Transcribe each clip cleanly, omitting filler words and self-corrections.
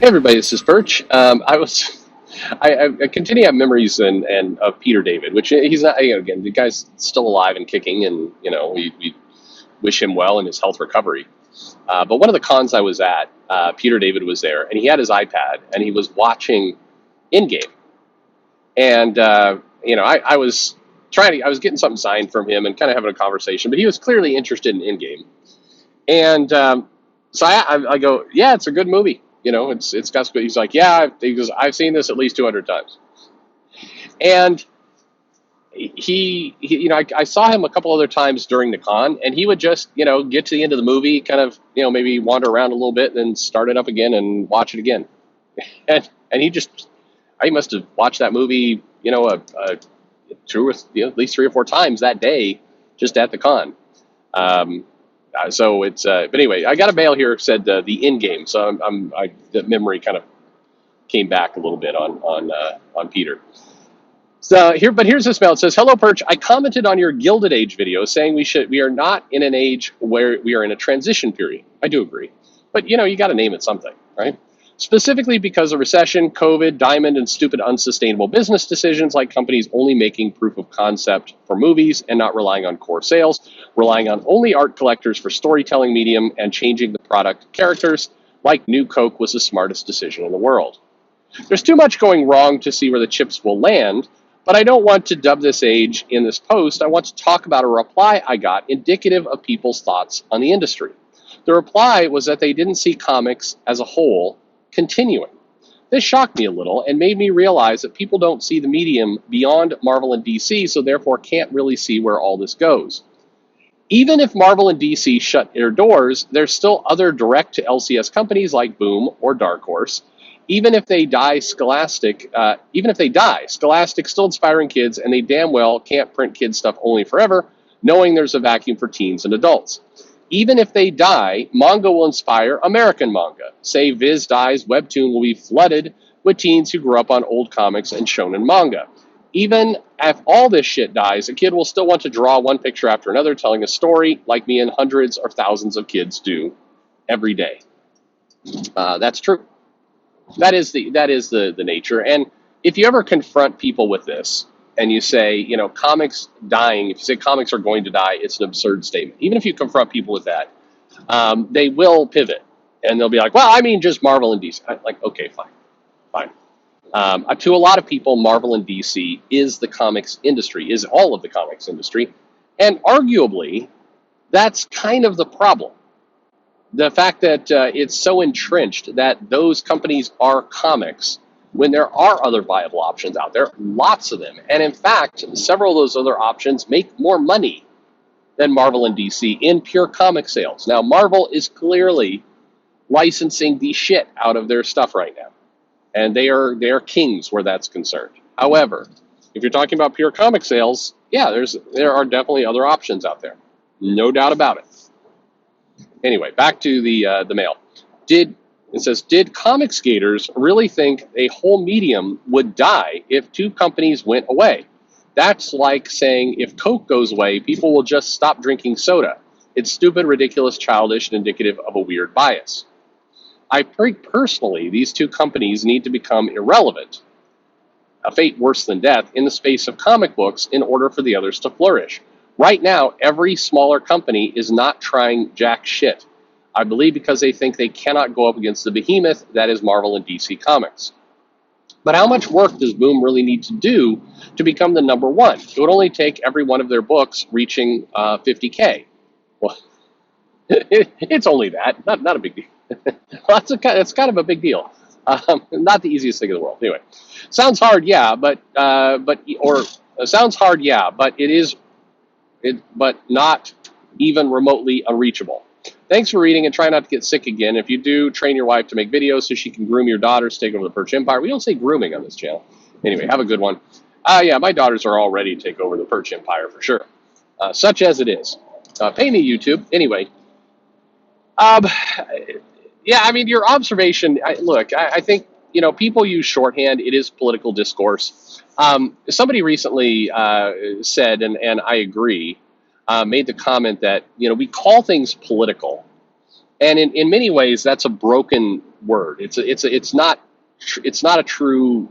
Everybody, this is Perch. I continue to have memories and of Peter David, which he's not. Again, the guy's still alive and kicking, and we wish him well in his health recovery. But one of the cons I was at, Peter David was there, and he had his iPad, and he was watching in-game, and I was I was getting something signed from him and kind of having a conversation, but he was clearly interested in in-game, and so I go, yeah, it's a good movie. It's got. He's like, yeah. He goes, I've seen this at least 200 times. And I saw him a couple other times during the con, and he would just, get to the end of the movie, kind of, maybe wander around a little bit, and then start it up again and watch it again. And I must have watched that movie, at least 3 or 4 times that day, just at the con. So it's, but anyway, I got a mail here said the in game, so the memory kind of came back a little bit on Peter. But here's this mail. It says, "Hello, Perch. I commented on your Gilded Age video saying we are not in an age where we are in a transition period. I do agree, but you got to name it something, right? Specifically because of recession, COVID, diamond, and stupid unsustainable business decisions like companies only making proof of concept for movies and not relying on core sales, relying on only art collectors for storytelling medium, and changing the product characters like New Coke was the smartest decision in the world. There's too much going wrong to see where the chips will land, but I don't want to dub this age in this post. I want to talk about a reply I got indicative of people's thoughts on the industry. The reply was that they didn't see comics as a whole continuing. This shocked me a little and made me realize that people don't see the medium beyond Marvel and DC, so therefore can't really see where all this goes. Even if Marvel and DC shut their doors, there's still other direct to LCS companies like Boom or Dark Horse. Even if they die, Scholastic still inspiring kids, and they damn well can't print kids stuff only forever, knowing there's a vacuum for teens and adults. Even if they die, manga will inspire American manga. Say Viz dies, Webtoon will be flooded with teens who grew up on old comics and shonen manga. Even if all this shit dies, a kid will still want to draw one picture after another telling a story like me and hundreds or thousands of kids do every day. That's true. That is the nature. And if you ever confront people with this, and you say, comics dying, if you say comics are going to die, it's an absurd statement. Even if you confront people with that, they will pivot. And they'll be like, well, I mean just Marvel and DC. I'm like, okay, fine. To a lot of people, Marvel and DC is the comics industry, is all of the comics industry. And arguably, that's kind of the problem. The fact that it's so entrenched that those companies are comics, when there are other viable options out there, lots of them. And in fact, several of those other options make more money than Marvel and DC in pure comic sales. Now, Marvel is clearly licensing the shit out of their stuff right now. And they are kings where that's concerned. However, if you're talking about pure comic sales, yeah, there are definitely other options out there. No doubt about it. Anyway, back to the mail. It says, did comic skaters really think a whole medium would die if two companies went away? That's like saying if Coke goes away, people will just stop drinking soda. It's stupid, ridiculous, childish, and indicative of a weird bias. I think personally these two companies need to become irrelevant, a fate worse than death, in the space of comic books in order for the others to flourish. Right now, every smaller company is not trying jack shit. I believe because they think they cannot go up against the behemoth that is Marvel and DC Comics. But how much work does Boom really need to do to become the number one? It would only take every one of their books reaching 50K. Well, it's only that, not a big deal. Well, it's kind of a big deal. Not the easiest thing in the world. Anyway, sounds hard, yeah, but not even remotely unreachable. Thanks for reading, and try not to get sick again. If you do, train your wife to make videos so she can groom your daughters to take over the Perch Empire. We don't say grooming on this channel. Anyway, have a good one. Yeah, my daughters are all ready to take over the Perch Empire for sure. Such as it is. Pay me, YouTube. Anyway. Yeah, I mean, your observation, I think, people use shorthand. It is political discourse. Somebody recently said, and I agree, made the comment that, we call things political And in many ways, that's a broken word. It's not a true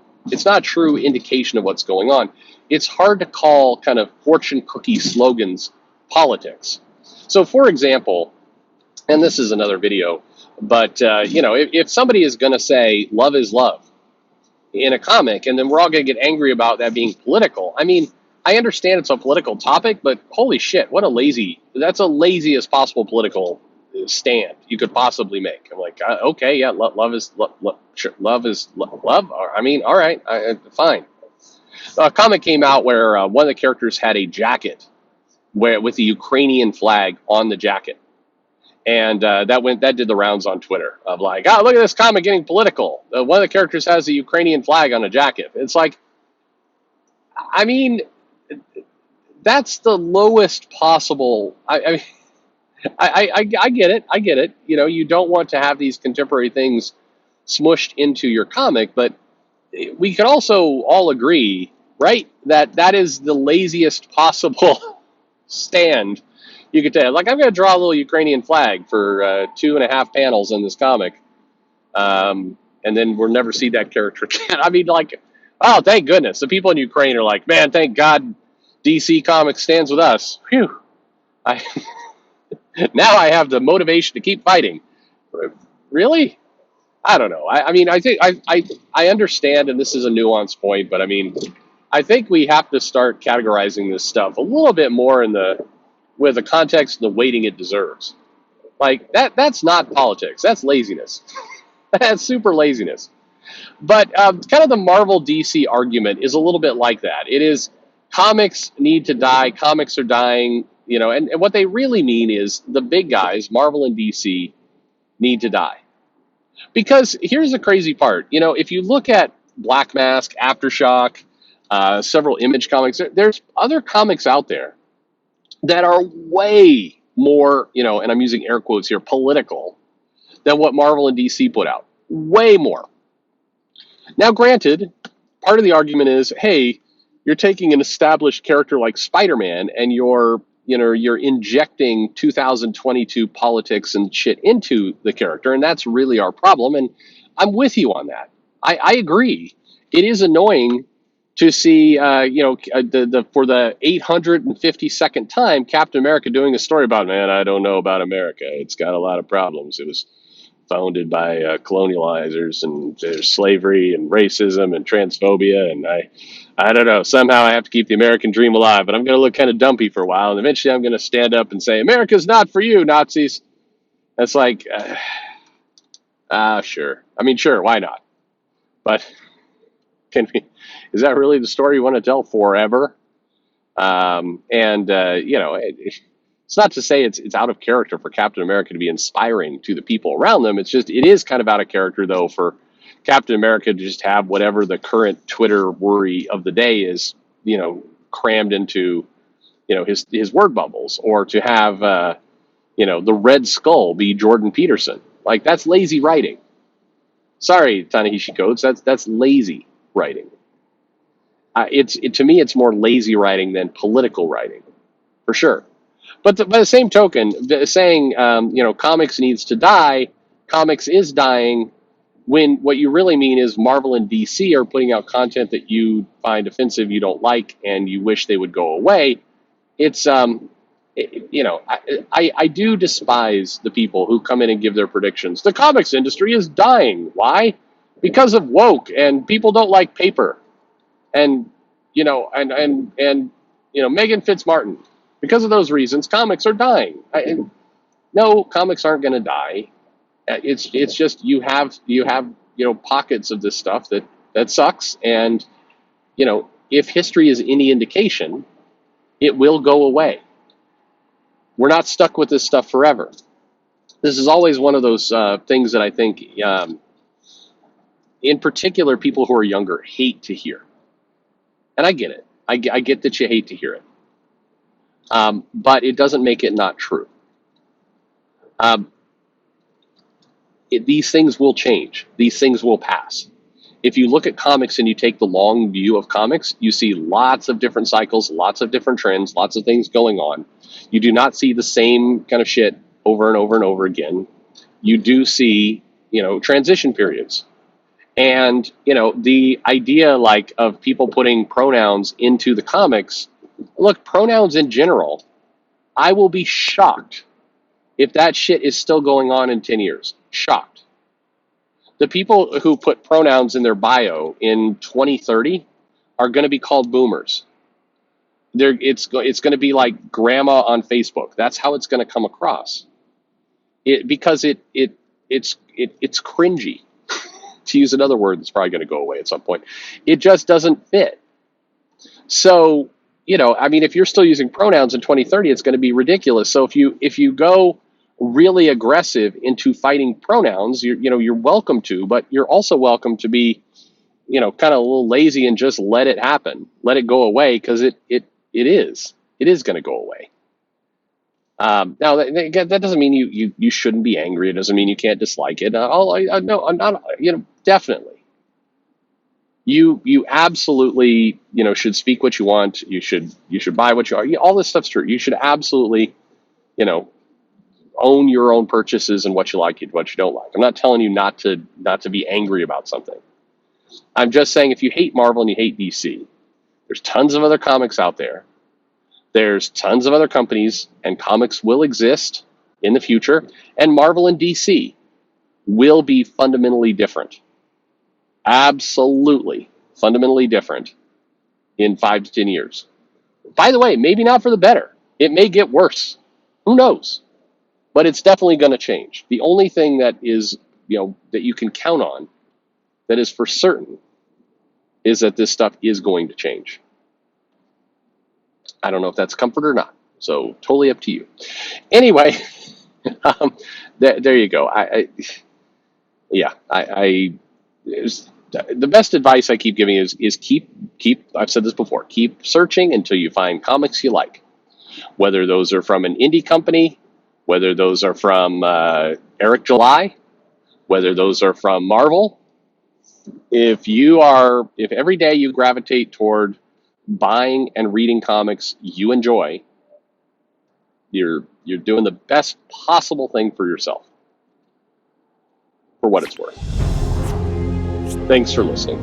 indication of what's going on. It's hard to call kind of fortune cookie slogans politics. So, for example, and this is another video, but if somebody is going to say love is love in a comic, and then we're all going to get angry about that being political. I mean, I understand it's a political topic, but holy shit, that's a laziest possible political stand you could possibly make. I'm like, okay, yeah, love is love. I mean, all right, fine. A comic came out where one of the characters had a jacket with the Ukrainian flag on the jacket. And that did the rounds on Twitter of like, oh, look at this comic getting political. One of the characters has a Ukrainian flag on a jacket. It's like, I mean, that's the lowest possible. I get it. I get it. You don't want to have these contemporary things smushed into your comic, but we can also all agree, right, that is the laziest possible stand you could tell. Like, I'm going to draw a little Ukrainian flag for 2.5 panels in this comic, and then we'll never see that character again. I mean, like, oh, thank goodness. The people in Ukraine are like, man, thank God DC Comics stands with us. Phew. Now I have the motivation to keep fighting. Really? I don't know. I mean, I think I understand, and this is a nuanced point, but I mean, I think we have to start categorizing this stuff a little bit more with the context and the weighting it deserves. Like, that's not politics. That's laziness. That's super laziness. But kind of the Marvel DC argument is a little bit like that. It is comics need to die. Comics are dying. And what they really mean is the big guys, Marvel and DC, need to die. Because here's the crazy part. If you look at Black Mask, Aftershock, several Image comics, there's other comics out there that are way more, and I'm using air quotes here, political than what Marvel and DC put out. Way more. Now, granted, part of the argument is, hey, you're taking an established character like Spider-Man and you're injecting 2022 politics and shit into the character, and that's really our problem. And I'm with you on that. I agree. It is annoying to see, for the 852nd time, Captain America doing a story about, man, I don't know about America. It's got a lot of problems. It was founded by colonializers, and there's slavery and racism and transphobia, and I don't know. Somehow I have to keep the American dream alive, but I'm going to look kind of dumpy for a while, and eventually I'm going to stand up and say, America's not for you, Nazis. That's like, sure. I mean, sure, why not? But is that really the story you want to tell forever? It's not to say it's out of character for Captain America to be inspiring to the people around them. It is kind of out of character, though, for Captain America to just have whatever the current Twitter worry of the day is, crammed into, his word bubbles, or to have, the Red Skull be Jordan Peterson. Like, that's lazy writing. Sorry, Ta-Nehisi Coates, that's lazy writing. To me, it's more lazy writing than political writing, for sure. But by the same token, saying, comics needs to die, comics is dying, when what you really mean is Marvel and DC are putting out content that you find offensive, you don't like, and you wish they would go away. It's, I do despise the people who come in and give their predictions. The comics industry is dying. Why? Because of woke, and people don't like paper. And, Megan Fitzmartin. Because of those reasons, comics are dying. No, comics aren't going to die. It's just you have pockets of this stuff that sucks, and if history is any indication, it will go away. We're not stuck with this stuff forever. This is always one of those things that I think, in particular, people who are younger hate to hear, and I get it. I get that you hate to hear it. But it doesn't make it not true. These things will change. These things will pass. If you look at comics and you take the long view of comics, you see lots of different cycles, lots of different trends, lots of things going on. You do not see the same kind of shit over and over and over again. you do see, transition periods. And, the idea like of people putting pronouns into the comics, look, pronouns in general, I will be shocked if that shit is still going on in 10 years. Shocked. The people who put pronouns in their bio in 2030 are going to be called boomers. It's going to be like grandma on Facebook. That's how it's going to come across. Because it's cringy. To use another word that's probably going to go away at some point. It just doesn't fit. So, if you're still using pronouns in 2030, it's going to be ridiculous. So if you go really aggressive into fighting pronouns, you're welcome to, but you're also welcome to be, kind of a little lazy and just let it happen. Let it go away, because it is going to go away. Now that doesn't mean you shouldn't be angry. It doesn't mean you can't dislike it. No, I'm not. Definitely. You absolutely should speak what you want. You should buy what you are. All this stuff's true. You should absolutely own your own purchases and what you like and what you don't like. I'm not telling you not to be angry about something. I'm just saying, if you hate Marvel and you hate DC, there's tons of other comics out there. There's tons of other companies, and comics will exist in the future, and Marvel and DC will be fundamentally different. Absolutely fundamentally different in 5 to 10 years. By the way, maybe not for the better. It may get worse. Who knows? But it's definitely going to change. The only thing that is, that you can count on, that is for certain, is that this stuff is going to change. I don't know if that's comfort or not. So totally up to you. Anyway, there you go. The best advice I keep giving is keep. I've said this before. Keep searching until you find comics you like. Whether those are from an indie company, whether those are from Eric July, whether those are from Marvel. If every day you gravitate toward buying and reading comics you enjoy, you're doing the best possible thing for yourself, for what it's worth. Thanks for listening.